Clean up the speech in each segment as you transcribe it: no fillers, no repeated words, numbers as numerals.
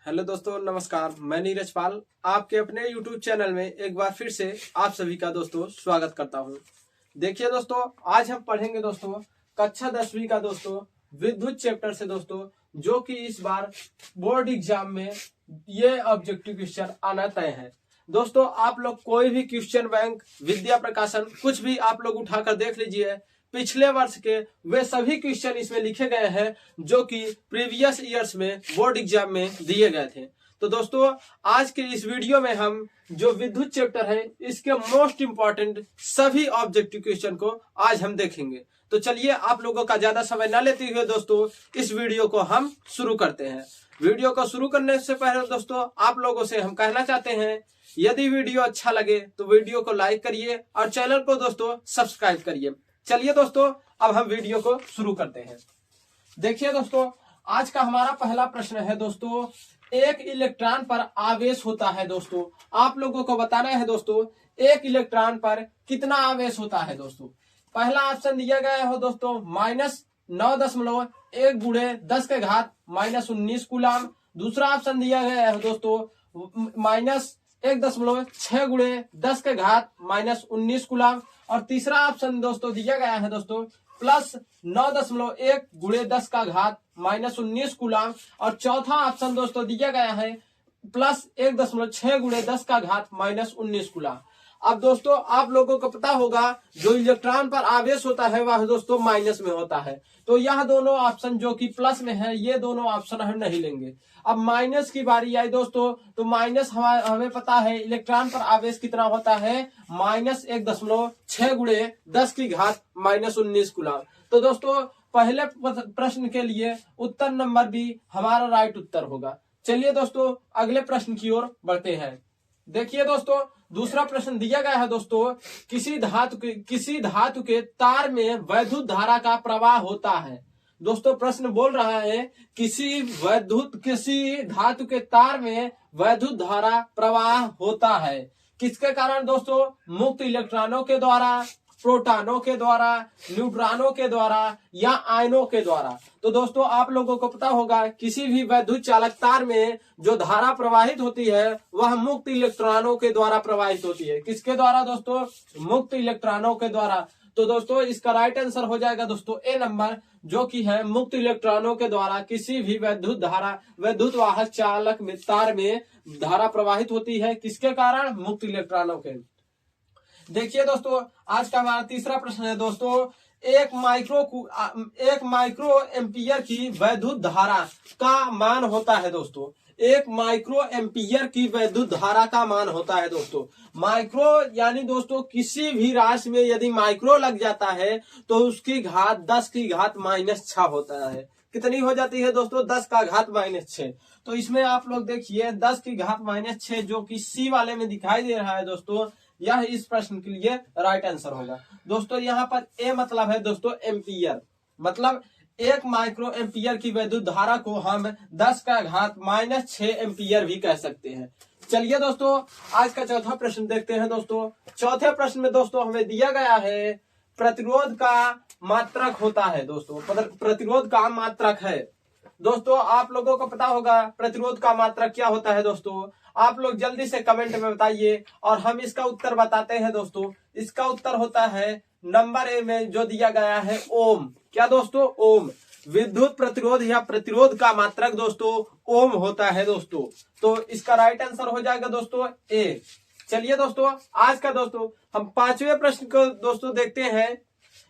Hello दोस्तों, नमस्कार। मैं नीरज पाल आपके अपने YouTube चैनल में एक बार फिर से आप सभी का दोस्तों स्वागत करता हूं। देखिए दोस्तों, आज हम पढ़ेंगे दोस्तों कक्षा 10वीं का दोस्तों विद्युत चैप्टर से दोस्तों, जो कि इस बार बोर्ड एग्जाम में ये ऑब्जेक्टिव क्वेश्चन आना तय है। दोस्तों, आप लोग कोई भी क्वेश्चन बैंक, विद्या प्रकाशन, कुछ भी आप लोग उठाकर देख लीजिए। पिछले वर्ष के वे सभी क्वेश्चन इसमें लिखे गए हैं जो कि प्रीवियस ईयर्स में बोर्ड एग्जाम में दिए गए थे। तो दोस्तों, आज के इस वीडियो में हम जो विद्युत चैप्टर है इसके मोस्ट इंपॉर्टेंट सभी ऑब्जेक्टिव क्वेश्चन को आज हम देखेंगे। तो चलिए, आप लोगों का ज्यादा समय न लेते हुए दोस्तों इस वीडियो को हम शुरू करते हैं। वीडियो को शुरू करने से पहले दोस्तों आप लोगों से हम कहना चाहते हैं, यदि वीडियो अच्छा लगे तो वीडियो को लाइक करिए और चैनल को दोस्तों सब्सक्राइब करिए। चलिए दोस्तों, अब हम वीडियो को शुरू करते हैं। देखिए दोस्तों, आज का हमारा पहला प्रश्न है दोस्तों, एक इलेक्ट्रॉन पर आवेश होता है दोस्तों। आप लोगों को बताना है दोस्तों एक इलेक्ट्रॉन पर कितना आवेश होता है दोस्तों। पहला ऑप्शन दिया गया है दोस्तों -9.1 गुणे 10 के घात -19 कूलम। दूसरा ऑप्शन दिया गया है दोस्तों -1.6 गुणे 10 के घात -19 कूलम। और तीसरा ऑप्शन दोस्तों दिया गया है दोस्तों +9.1 गुणे 10 का घात -19 कूलम। और चौथा ऑप्शन दोस्तों दिया गया है +1.6 गुणे 10 का घात -19 कूलम। अब दोस्तों आप लोगों को पता होगा जो इलेक्ट्रॉन पर आवेश होता है वह दोस्तों माइनस में होता है। तो यह दोनों ऑप्शन जो कि प्लस में है, ये दोनों ऑप्शन हम नहीं लेंगे। अब माइनस की बारी आई दोस्तों, तो माइनस हमें पता है इलेक्ट्रॉन पर आवेश कितना होता है, -1.6 गुणे 10 की घात -19 कूलम। तो दोस्तों पहले प्रश्न के लिए उत्तर नंबर बी हमारा राइट उत्तर होगा। चलिए दोस्तों अगले प्रश्न की ओर बढ़ते हैं। देखिए दोस्तों, दूसरा प्रश्न दिया गया है दोस्तों, किसी धातु के तार में वैद्युत धारा का प्रवाह होता है। दोस्तों प्रश्न बोल रहा है किसी धातु के तार में वैद्युत धारा प्रवाह होता है। किसके कारण दोस्तों? मुक्त इलेक्ट्रॉनों के द्वारा, प्रोटॉनों के द्वारा, न्यूट्रॉनों के द्वारा या आयनों के द्वारा। तो दोस्तों आप लोगों को पता होगा किसी भी वैद्युत चालक तार में जो धारा प्रवाहित होती है वह मुक्त इलेक्ट्रॉनों के द्वारा प्रवाहित होती है। किसके द्वारा दोस्तों? मुक्त इलेक्ट्रॉनों के द्वारा। तो दोस्तों इसका राइट आंसर हो जाएगा दोस्तों ए नंबर, जो कि है मुक्त इलेक्ट्रॉनों के द्वारा किसी भी वैद्युत वाहक चालक में तार में धारा प्रवाहित होती है। किसके कारण? मुक्त इलेक्ट्रॉनों के। देखिए दोस्तों, आज का हमारा तीसरा प्रश्न है दोस्तों, एक माइक्रो एम्पियर की वैद्युत धारा का मान होता है दोस्तों। एक माइक्रो एम्पियर की वैद्युत धारा का मान होता है दोस्तों। माइक्रो यानी दोस्तों किसी भी राशि में यदि माइक्रो लग जाता है तो उसकी घात 10 की घात -6 होता है। कितनी हो जाती है दोस्तों? 10 का घात -6। तो इसमें आप लोग देखिए 10 की घात -6 जो कि सी वाले में दिखाई दे रहा है दोस्तों, यह इस प्रश्न के लिए राइट आंसर होगा दोस्तों। यहाँ पर ए मतलब है दोस्तों एम्पियर, मतलब एक माइक्रो एम्पियर की वैद्युत धारा को हम 10 का घात -6 एम्पियर भी कह सकते हैं। चलिए दोस्तों आज का चौथा प्रश्न देखते हैं दोस्तों। चौथे प्रश्न में दोस्तों हमें दिया गया है प्रतिरोध का मात्रक होता है दोस्तों। प्रतिरोध का मात्रक है दोस्तों। आप लोगों को पता होगा प्रतिरोध का मात्रक क्या होता है दोस्तों। आप लोग जल्दी से कमेंट में बताइए और हम इसका उत्तर बताते हैं दोस्तों। इसका उत्तर होता है नंबर ए में जो दिया गया है ओम। क्या दोस्तों? ओम। विद्युत प्रतिरोध या प्रतिरोध का मात्रक दोस्तों ओम होता है दोस्तों। तो इसका राइट आंसर हो जाएगा दोस्तों ए। चलिए दोस्तों आज का दोस्तों हम 5वें प्रश्न को दोस्तों देखते हैं।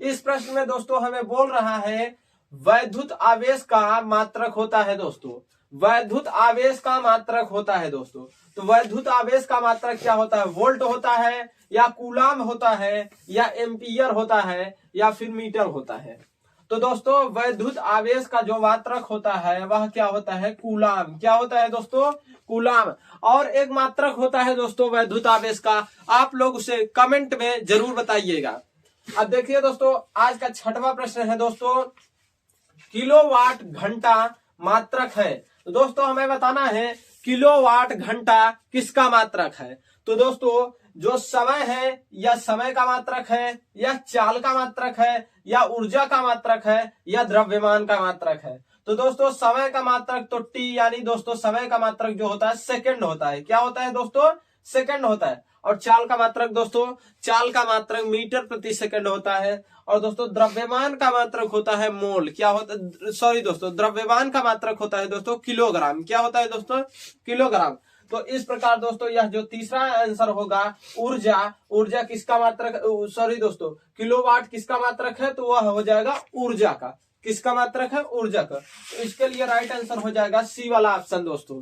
इस प्रश्न में दोस्तों हमें बोल रहा है वैद्युत आवेश का मात्रक होता है दोस्तों। वैद्युत आवेश का मात्रक होता है दोस्तों। तो वैद्युत आवेश का मात्रक क्या होता है? वोल्ट होता है या कूलम होता है या एम्पियर होता है या फिर मीटर होता है। तो दोस्तों वैद्युत आवेश का जो मात्रक होता है वह क्या होता है? कूलम। क्या होता है दोस्तों? कूलम। और एक मात्रक होता है दोस्तों वैद्युत आवेश का, आप लोग उसे कमेंट में जरूर बताइएगा। अब देखिए दोस्तों आज का 6वां प्रश्न है दोस्तों, किलोवाट घंटा मात्रक है। तो दोस्तों हमें बताना है किलोवाट घंटा किसका मात्रक है। तो दोस्तों जो समय है या समय का मात्रक है या चाल का मात्रक है या ऊर्जा का मात्रक है या द्रव्यमान का मात्रक है। तो दोस्तों समय का मात्रक तो टी, यानी दोस्तों समय का मात्रक जो होता है सेकंड होता है। क्या होता है दोस्तों? सेकंड होता है। और चाल का मात्रक दोस्तों, चाल का मात्रक मीटर प्रति सेकंड होता है। और दोस्तों द्रव्यमान का मात्रक होता है मोल। क्या होता है? सॉरी दोस्तों, द्रव्यमान का मात्रक होता है दोस्तों किलोग्राम। क्या होता है दोस्तों? किलोग्राम। तो इस प्रकार दोस्तों यह जो तीसरा आंसर होगा ऊर्जा, ऊर्जा किसका मात्रक, सॉरी दोस्तों किलोवाट किसका मात्रक है, तो वह हो जाएगा ऊर्जा का। किसका मात्रक है? ऊर्जा का। तो इसके लिए राइट आंसर हो जाएगा सी वाला ऑप्शन दोस्तों।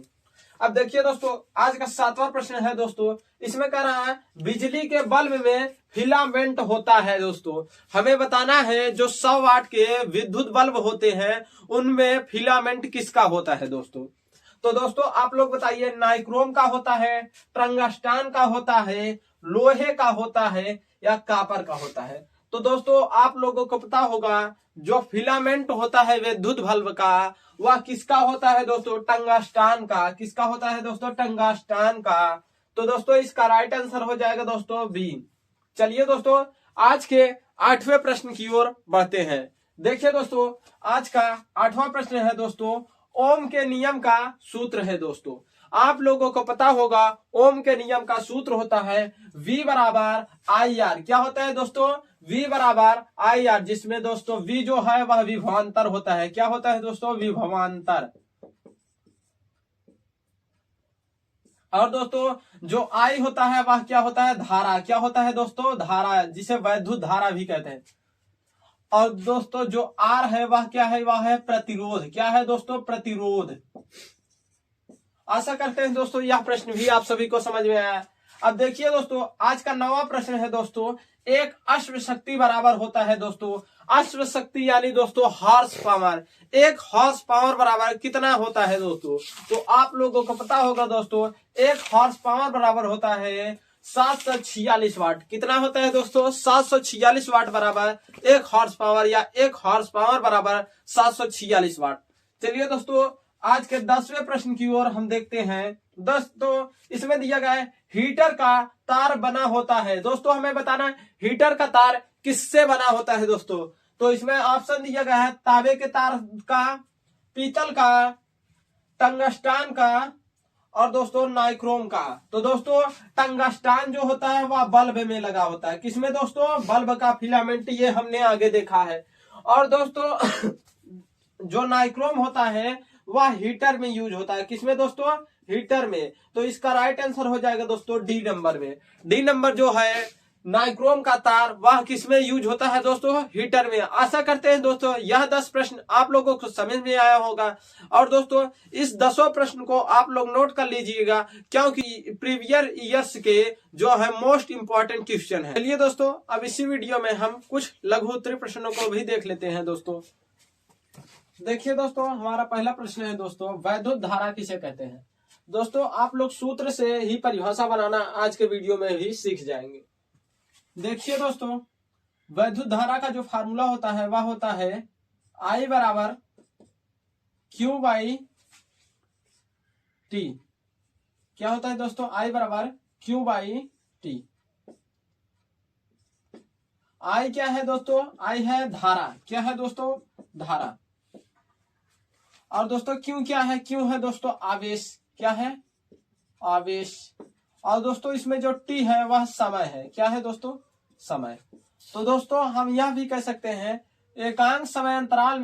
अब देखिए दोस्तों, आज का 7वां प्रश्न है दोस्तों। इसमें कह रहा है बिजली के बल्ब में फिलामेंट होता है दोस्तों। हमें बताना है जो 100 वाट के विद्युत बल्ब होते हैं उनमें फिलामेंट किसका होता है दोस्तों। तो दोस्तों आप लोग बताइए, नाइक्रोम का होता है, टंगस्टन का होता है, लोहे का होता है, या कॉपर का होता है। तो दोस्तों आप लोगों को पता होगा जो फिलामेंट होता है विद्युत बल्ब का वह किसका होता है दोस्तों? टंगस्टन का। किसका होता है दोस्तों? टंगस्टन का। तो दोस्तों इसका राइट आंसर हो जाएगा दोस्तों बी। चलिए दोस्तों आज के 8वें प्रश्न की ओर बढ़ते हैं। देखिए दोस्तों आज का 8वां प्रश्न है दोस्तों, ओम के नियम का सूत्र है दोस्तों। आप लोगों को पता होगा ओम के नियम का सूत्र होता है V बराबर आई आर। क्या होता है दोस्तों? V बराबर आई आर, जिसमें दोस्तों V जो है वह विभवांतर होता है। क्या होता है दोस्तों? विभवांतर। और दोस्तों जो I होता है वह क्या होता है? धारा। क्या होता है दोस्तों? धारा, जिसे वैद्युत धारा भी कहते हैं। और दोस्तों जो R है वह क्या है? वह है प्रतिरोध। क्या है दोस्तों? प्रतिरोध। आशा करते हैं दोस्तों यह प्रश्न भी आप सभी को समझ में आया। अब देखिए दोस्तों आज का 9वां प्रश्न है दोस्तों, एक अश्व शक्ति बराबर होता है दोस्तों, अश्व शक्ति यानी दोस्तों हॉर्स पावर। एक हॉर्स पावर बराबर कितना होता है दोस्तों? तो आप लोगों को पता होगा दोस्तों एक हॉर्स पावर बराबर होता है 746 वाट। कितना होता है दोस्तों? 746 वाट बराबर एक हॉर्स पावर, या एक हॉर्स पावर बराबर 746 वाट। चलिए दोस्तों आज के 10वें प्रश्न की ओर हम देखते हैं। दोस्तों इसमें दिया गया है हीटर का तार बना होता है। दोस्तों हमें बताना है हीटर का तार किससे बना होता है दोस्तों। तो इसमें ऑप्शन दिया गया है तांबे के तार का, पीतल का, टंगस्टन का, और दोस्तों नाइक्रोम का। तो दोस्तों टंगस्टन जो होता है वह बल्ब में लगा होता है। किसमें दोस्तों? बल्ब का फिलामेंट, ये हमने आगे देखा है। और दोस्तों जो नाइक्रोम होता है वह हीटर में यूज होता है। किसमें दोस्तों? हीटर में। तो इसका राइट आंसर हो जाएगा दोस्तों डी नंबर में। डी नंबर जो है नाइक्रोम का तार वह किसमें यूज होता है दोस्तों? हीटर में। आशा करते हैं दोस्तों यह 10 प्रश्न आप लोगों को समझ में आया होगा। और दोस्तों इस 10 प्रश्न को आप लोग नोट कर लीजिएगा, क्योंकि प्रीवियस ईयर्स के जो है मोस्ट इंपॉर्टेंट क्वेश्चन है। चलिए दोस्तों अब इसी वीडियो में हम कुछ लघु उत्तरीय प्रश्नों को भी देख लेते हैं दोस्तों। देखिए दोस्तों हमारा पहला प्रश्न है दोस्तों, वैद्युत धारा किसे कहते हैं। दोस्तों आप लोग सूत्र से ही परिभाषा बनाना आज के वीडियो में भी सीख जाएंगे। देखिए दोस्तों वैद्युत धारा का जो फार्मूला होता है वह होता है I बराबर Q बाई टी। क्या होता है दोस्तों? I बराबर Q बाई टी। I क्या है दोस्तों? I है धारा। क्या है दोस्तों? धारा। और दोस्तों Q क्या है? Q है दोस्तों आवेश। क्या है? आवेश। और दोस्तों इसमें जो T है वह समय है। क्या है दोस्तों? समय। तो दोस्तों हम यह भी कह सकते हैं एकांक समय अंतराल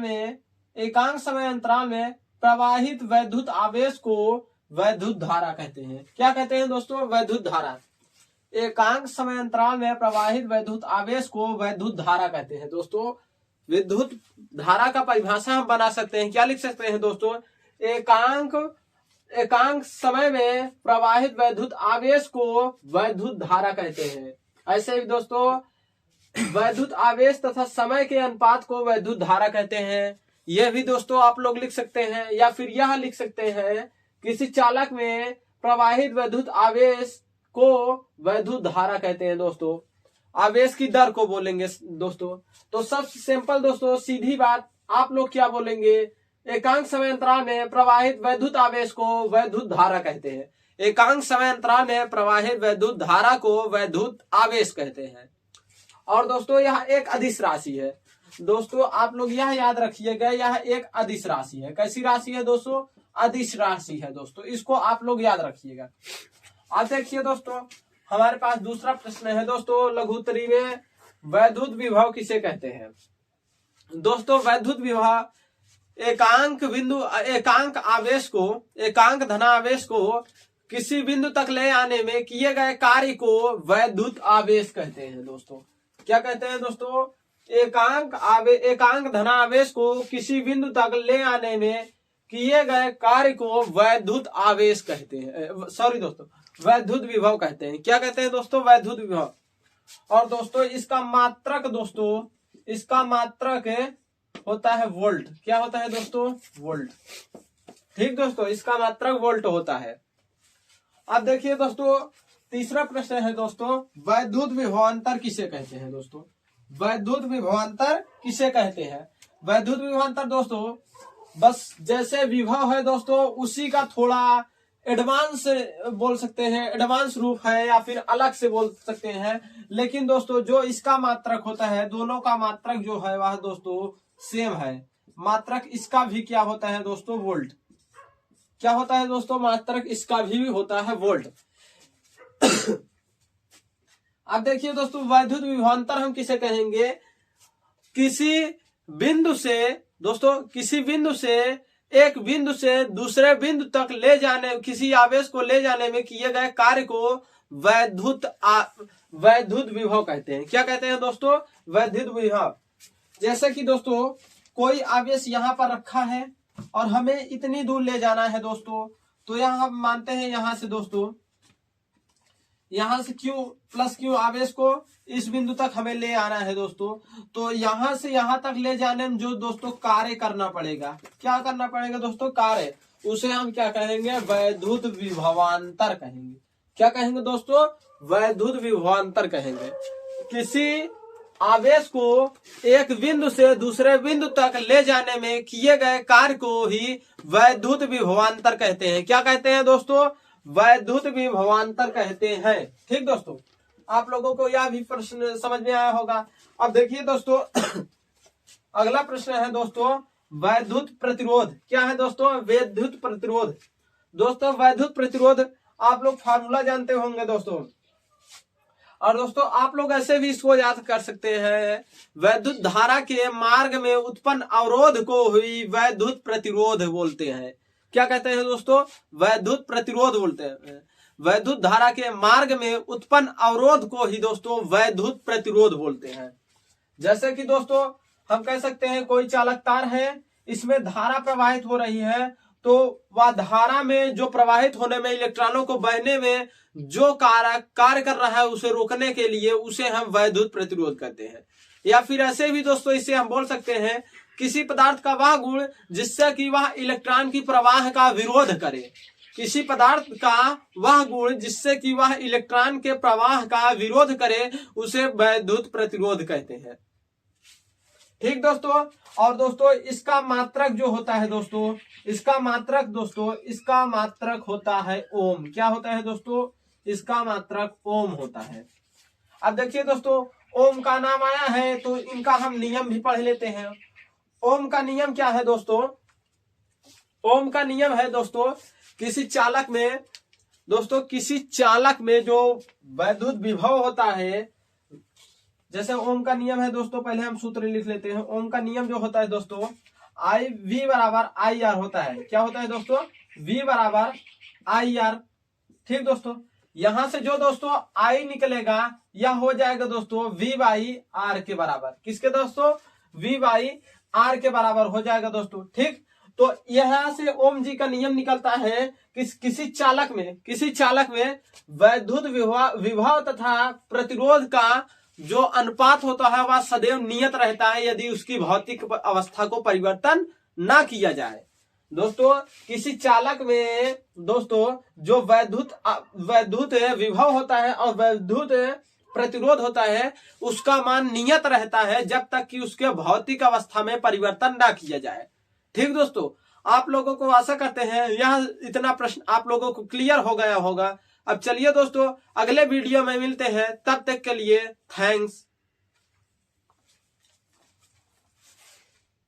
में प्रवाहित वैद्युत आवेश को वैद्युत धारा कहते हैं। क्या कहते हैं दोस्तों? वैद्युत धारा। एकांक समय अंतराल में प्रवाहित वैद्युत आवेश को वैद्युत धारा कहते हैं। दोस्तों विद्युत धारा का परिभाषा हम बना सकते हैं। क्या लिख सकते हैं दोस्तों? एकांक समय में प्रवाहित वैद्युत आवेश को वैद्युत धारा कहते हैं। ऐसे ही दोस्तों वैद्युत आवेश तथा समय के अनुपात को वैद्युत धारा कहते हैं। यह भी दोस्तों आप लोग लिख सकते हैं, या फिर यह लिख सकते हैं किसी चालक में प्रवाहित वैद्युत आवेश को वैद्युत धारा कहते हैं। दोस्तों आवेश की दर को बोलेंगे दोस्तों। तो सबसे सिंपल दोस्तों सीधी बात, आप लोग क्या बोलेंगे? एकांक समय अंतराल में प्रवाहित वैद्युत आवेश को वैद्युत धारा कहते हैं। एकांक समय अंतराल में प्रवाहित वैद्युत धारा को वैद्युत आवेश कहते हैं। और दोस्तों यह एक अदिश राशि है। दोस्तों आप लोग यह याद रखिएगा, यह एक अदिश राशि है। कैसी राशि है दोस्तों? अदिश राशि है दोस्तों, इसको आप लोग याद रखिएगा। अब देखिए दोस्तों, हमारे पास दूसरा प्रश्न है दोस्तों, लघुत्तरी में वैद्युत विभव किसे कहते हैं? दोस्तों वैद्युत विभव एकांक आवेश को, एकांक धनावेश को किसी बिंदु तक ले आने में किए गए कार्य को वैद्युत आवेश कहते हैं दोस्तों। क्या कहते हैं दोस्तों? एकांक धनावेश को किसी बिंदु तक ले आने में किए गए कार्य को वैद्युत आवेश कहते हैं, सॉरी दोस्तों, वैद्युत विभव कहते हैं। क्या कहते हैं दोस्तों? वैद्युत विभव। और दोस्तों इसका मात्रक, दोस्तों इसका मात्रक होता है वोल्ट। क्या होता है दोस्तों? वोल्ट। ठीक दोस्तों, इसका मात्रक वोल्ट होता है। अब देखिए दोस्तों, तीसरा प्रश्न है दोस्तों, वैद्युत विभवांतर किसे कहते हैं दोस्तों? वैद्युत विभवांतर किसे कहते हैं? वैद्युत विभवांतर दोस्तों बस जैसे विभव है दोस्तों, उसी का थोड़ा एडवांस बोल सकते हैं, एडवांस रूप है, या फिर अलग से बोल सकते हैं। लेकिन दोस्तों जो इसका मात्रक होता है, दोनों का मात्रक जो है वह दोस्तों सेम है। मात्रक इसका भी क्या होता है दोस्तों? वोल्ट। क्या होता है दोस्तों? मात्रक इसका भी होता है वोल्ट। अब देखिए दोस्तों, वैद्युत विभवांतर हम किसे कहेंगे? किसी बिंदु से दोस्तों, किसी बिंदु से एक बिंदु से दूसरे बिंदु तक ले जाने, किसी आवेश को ले जाने में किए गए कार्य को वैद्युत विभव कहते हैं। क्या कहते हैं दोस्तों? वैद्युत विभव। जैसे कि दोस्तों कोई आवेश यहाँ पर रखा है और हमें इतनी दूर ले जाना है दोस्तों, तो यहाँ हम मानते हैं यहाँ से दोस्तों, यहाँ से Q प्लस Q आवेश को इस बिंदु तक हमें ले आना है दोस्तों। तो यहाँ से यहाँ तक ले जाने में जो दोस्तों कार्य करना पड़ेगा, क्या करना पड़ेगा दोस्तों? कार्य, उसे हम क्या कहेंगे? वैद्युत विभवांतर कहेंगे। क्या कहेंगे दोस्तों? वैद्युत विभवांतर कहेंगे। किसी आवेश को एक बिंदु से दूसरे बिंदु तक ले जाने में किए गए कार्य को ही वैद्युत विभवांतर कहते हैं। क्या कहते हैं दोस्तों? वैद्युत विभवांतर कहते हैं। ठीक दोस्तों, आप लोगों को यह भी प्रश्न समझ में आया होगा। अब देखिए दोस्तों, अगला प्रश्न है दोस्तों, वैद्युत प्रतिरोध। क्या है दोस्तों? वैद्युत प्रतिरोध। दोस्तों वैद्युत प्रतिरोध आप लोग फार्मूला जानते होंगे दोस्तों, और दोस्तों आप लोग ऐसे भी इसको याद कर सकते हैं, वैद्युत धारा के मार्ग में उत्पन्न अवरोध को ही वैद्युत प्रतिरोध बोलते हैं। क्या कहते हैं दोस्तों? वैद्युत प्रतिरोध बोलते हैं। वैद्युत धारा के मार्ग में उत्पन्न अवरोध को ही दोस्तों वैद्युत प्रतिरोध बोलते हैं। जैसे कि दोस्तों हम कह सकते हैं कोई चालक तार है, इसमें धारा प्रवाहित हो रही है, तो वह धारा में जो प्रवाहित होने में, इलेक्ट्रॉनों को बहने में जो कार्य कर रहा है, उसे रोकने के लिए उसे हम वैद्युत प्रतिरोध कहते हैं। या फिर ऐसे भी दोस्तों इसे हम बोल सकते हैं, किसी पदार्थ का वह गुण जिससे कि वह इलेक्ट्रॉन की प्रवाह का विरोध करे। किसी पदार्थ का वह गुण जिससे कि वह इलेक्ट्रॉन के प्रवाह का विरोध करे, उसे वैद्युत प्रतिरोध कहते हैं। ठीक दोस्तों, और दोस्तों इसका मात्रक जो होता है दोस्तों, इसका मात्रक होता है ओम। क्या होता है दोस्तों? इसका मात्रक ओम होता है। अब देखिए दोस्तों, ओम का नाम आया है तो इनका हम नियम भी पढ़ लेते हैं। ओम का नियम क्या है दोस्तों? ओम का नियम है दोस्तों, किसी चालक में जो वैद्युत विभव होता है, जैसे ओम का नियम है दोस्तों, पहले हम सूत्र लिख लेते हैं। ओम का नियम जो होता है दोस्तों, आई वी बराबर आई आर होता है। क्या होता है दोस्तों? वी बराबर आई आर। ठीक दोस्तों, यहां से जो दोस्तों आई निकलेगा यह हो जाएगा दोस्तों वी बाई आर के बराबर। किसके दोस्तों? वी बाई आर के बराबर हो जाएगा दोस्तों। ठीक, तो यहां से ओम जी का नियम निकलता है कि किसी चालक में वैद्युत विभव तथा प्रतिरोध का जो अनुपात होता है वह सदैव नियत रहता है, यदि उसकी भौतिक अवस्था को परिवर्तन ना किया जाए। दोस्तों किसी चालक में दोस्तों जो वैद्युत विभव होता है और वैद्युत प्रतिरोध होता है, उसका मान नियत रहता है जब तक कि उसके भौतिक अवस्था में परिवर्तन ना किया जाए। ठीक दोस्तों, आप लोगों को आशा करते हैं यह इतना प्रश्न आप लोगों को क्लियर हो गया होगा। अब चलिए दोस्तों अगले वीडियो में मिलते हैं, तब तक के लिए थैंक्स।